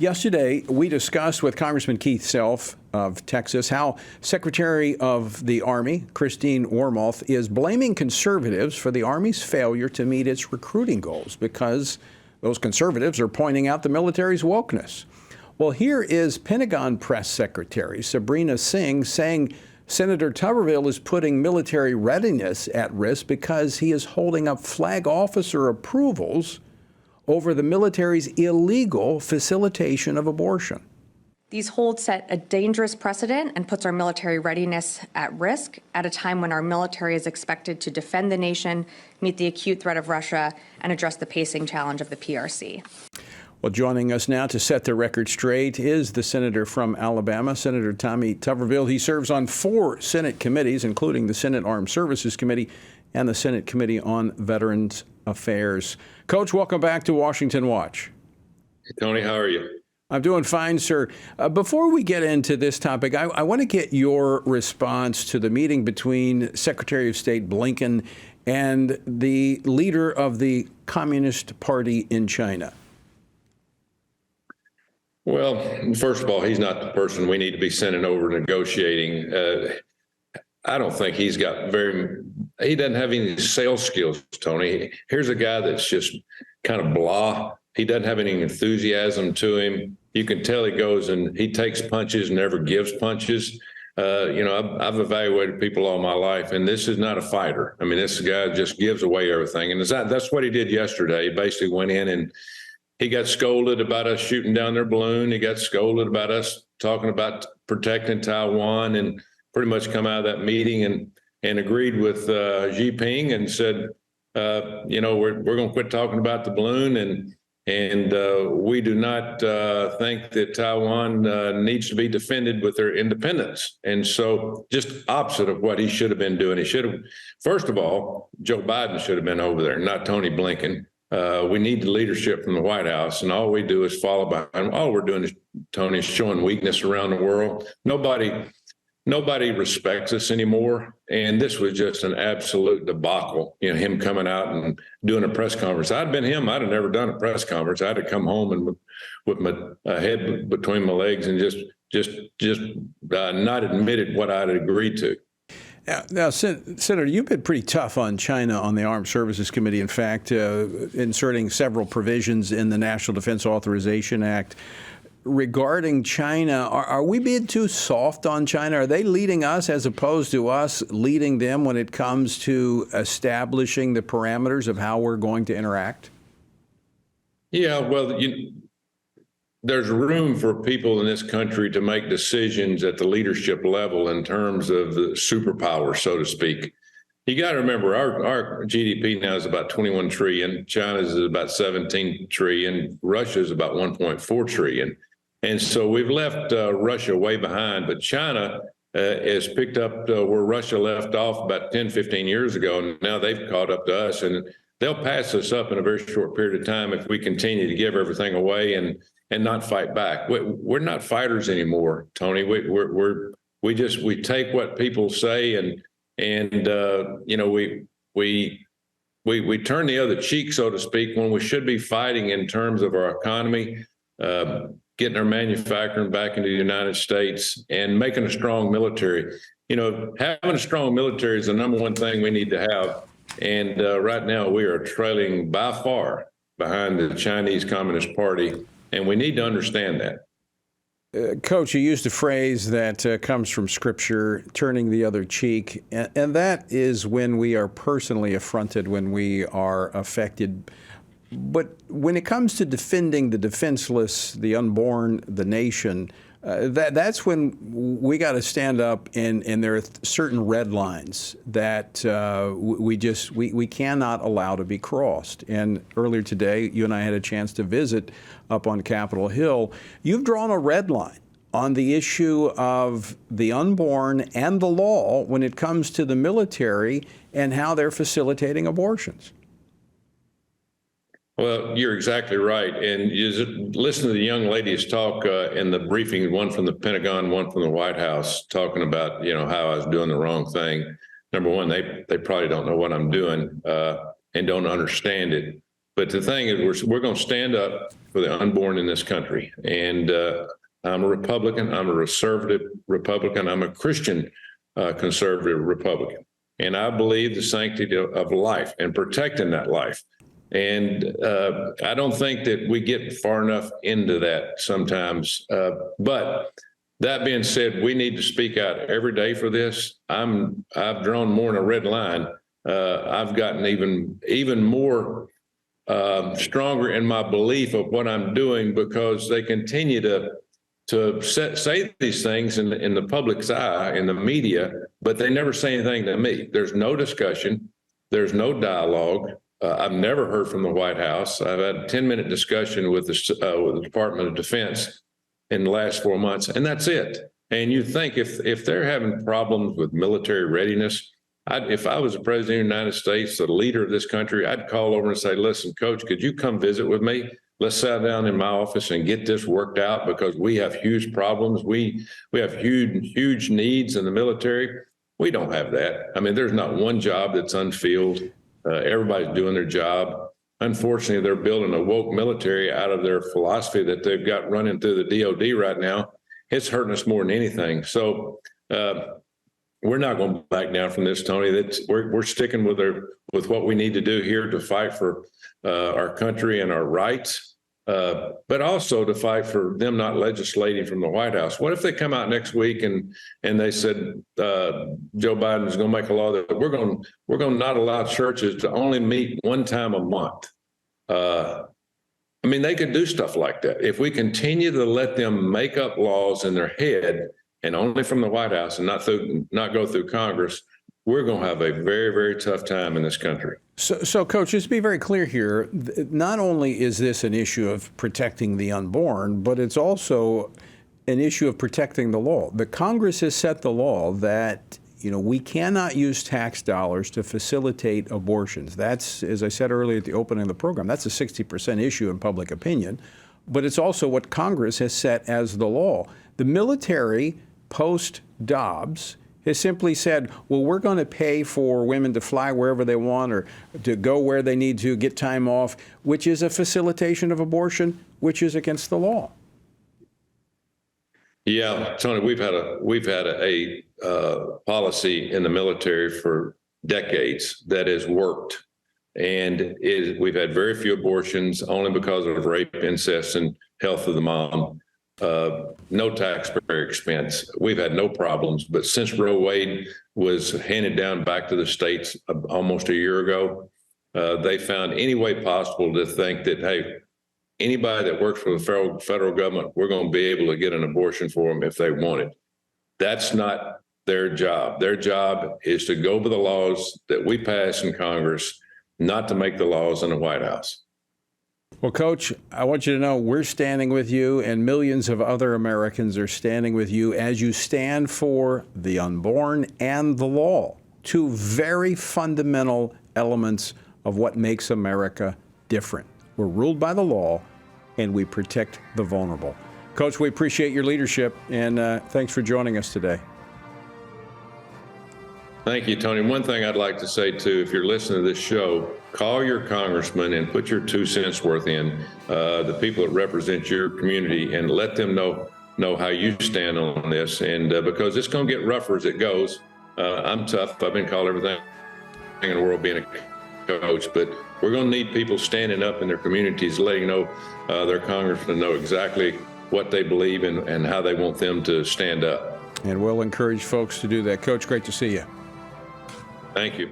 Yesterday, we discussed with Congressman Keith Self of Texas how Secretary of the Army, Christine Wormuth, is blaming conservatives for the Army's failure to meet its recruiting goals because those conservatives are pointing out the military's wokeness. Well, here is Pentagon Press Secretary Sabrina Singh saying Senator Tuberville is putting military readiness at risk because he is holding up flag officer approvals over the military's illegal facilitation of abortion. These holds set a dangerous precedent and puts our military readiness at risk at a time when our military is expected to defend the nation, meet the acute threat of Russia, and address the pacing challenge of the PRC. Well, joining us now to set the record straight is the senator from Alabama, Senator Tommy Tuberville. He serves on 4 Senate committees, including the Senate Armed Services Committee and the Senate Committee on Veterans Affairs. Coach, welcome back to Washington Watch. Hey, Tony, how are you? I'm doing fine, sir. Before we get into this topic, I want to get your response to the meeting between Secretary of State Blinken and the leader of the Communist Party in China. Well, first of all, he's not the person we need to be sending over negotiating. I don't think he doesn't have any sales skills, Tony. Here's a guy that's just kind of blah. He doesn't have any enthusiasm to him. You can tell he goes and he takes punches, never gives punches. I've evaluated people all my life, and this is not a fighter. I mean, this guy just gives away everything. And that's what he did yesterday. He basically went in and he got scolded about us shooting down their balloon. He got scolded about us talking about protecting Taiwan, and pretty much come out of that meeting and agreed with Xi Jinping and said, we're going to quit talking about the balloon, and we do not think that Taiwan needs to be defended with their independence. And so just opposite of what he should have been doing. First of all, Joe Biden should have been over there, not Tony Blinken. We need the leadership from the White House, and all we do is follow behind. All we're doing is, Tony, is showing weakness around the world. Nobody respects us anymore. And this was just an absolute debacle. Him coming out and doing a press conference. I'd been him. I'd have never done a press conference. I'd have come home and with my head between my legs and just not admitted what I'd agreed to. Now, Senator, you've been pretty tough on China on the Armed Services Committee. In fact, inserting several provisions in the National Defense Authorization Act regarding China. Are we being too soft on China? Are they leading us as opposed to us leading them when it comes to establishing the parameters of how we're going to interact? Yeah, well, there's room for people in this country to make decisions at the leadership level in terms of the superpower, so to speak. You got to remember, our GDP now is about 21 trillion. China's is about 17 trillion. Russia's about 1.4 trillion. And so we've left Russia way behind, but China has picked up where Russia left off about 10, 15 years ago. And now they've caught up to us, and they'll pass us up in a very short period of time if we continue to give everything away and not fight back. We're not fighters anymore, Tony. We take what people say and we turn the other cheek, so to speak, when we should be fighting in terms of our economy, getting our manufacturing back into the United States and making a strong military. Having a strong military is the number one thing we need to have. And right now we are trailing by far behind the Chinese Communist Party. And we need to understand that. Coach, you used a phrase that comes from Scripture, turning the other cheek. And that is when we are personally affronted, when we are affected. But when it comes to defending the defenseless, the unborn, the nation, that's when we got to stand up, and there are certain red lines that we cannot allow to be crossed. And earlier today, you and I had a chance to visit up on Capitol Hill. You've drawn a red line on the issue of the unborn and the law when it comes to the military and how they're facilitating abortions. Well, you're exactly right. And you listen to the young ladies talk in the briefing, one from the Pentagon, one from the White House, talking about, how I was doing the wrong thing. Number one, they probably don't know what I'm doing and don't understand it. But the thing is, we're going to stand up for the unborn in this country. And I'm a Republican. I'm a conservative Republican. I'm a Christian conservative Republican. And I believe the sanctity of life and protecting that life. And I don't think that we get far enough into that sometimes. But that being said, we need to speak out every day for this. I've drawn more than a red line. I've gotten even more stronger in my belief of what I'm doing, because they continue to say these things in the public's eye, in the media, but they never say anything to me. There's no discussion. There's no dialogue. I've never heard from the White House. I've had a 10-minute discussion with the Department of Defense in the last 4 months, and that's it. And you think if they're having problems with military readiness, if I was the president of the United States, the leader of this country, I'd call over and say, listen, Coach, could you come visit with me? Let's sit down in my office and get this worked out, because we have huge problems. We have huge needs in the military. We don't have that. I mean, there's not one job that's unfilled. Everybody's doing their job. Unfortunately, they're building a woke military out of their philosophy that they've got running through the DOD right now. It's hurting us more than anything. So we're not going to back down from this, Tony. We're sticking with what we need to do here to fight for our country and our rights, but also to fight for them not legislating from the White House. What if they come out next week and they said Joe Biden is going to make a law that we're going to not allow churches to only meet one time a month? I mean, they could do stuff like that. If we continue to let them make up laws in their head and only from the White House and not go through Congress, we're going to have a very, very tough time in this country. So, Coach, just to be very clear here, not only is this an issue of protecting the unborn, but it's also an issue of protecting the law. The Congress has set the law that, we cannot use tax dollars to facilitate abortions. That's, as I said earlier at the opening of the program, that's a 60% issue in public opinion. But it's also what Congress has set as the law. The military, post-Dobbs, has simply said, well, we're going to pay for women to fly wherever they want or to go where they need to, get time off, which is a facilitation of abortion, which is against the law. Yeah, Tony, we've had a policy in the military for decades that has worked, and we've had very few abortions only because of rape, incest, and health of the mom. No taxpayer expense. We've had no problems. But since Roe Wade was handed down back to the states almost a year ago, they found any way possible to think that, hey, anybody that works for the federal government, we're going to be able to get an abortion for them if they want it. That's not their job. Their job is to go by the laws that we pass in Congress, not to make the laws in the White House. Well, Coach, I want you to know we're standing with you, and millions of other Americans are standing with you as you stand for the unborn and the law, two very fundamental elements of what makes America different. We're ruled by the law, and we protect the vulnerable. Coach, we appreciate your leadership, and thanks for joining us today. Thank you, Tony. One thing I'd like to say, too, if you're listening to this show, call your congressman and put your 2 cents worth in, the people that represent your community, and let them know how you stand on this. And because it's going to get rougher as it goes. I'm tough. I've been called everything in the world being a coach, but we're going to need people standing up in their communities, letting their congressmen know exactly what they believe in and how they want them to stand up. And we'll encourage folks to do that. Coach, great to see you. Thank you.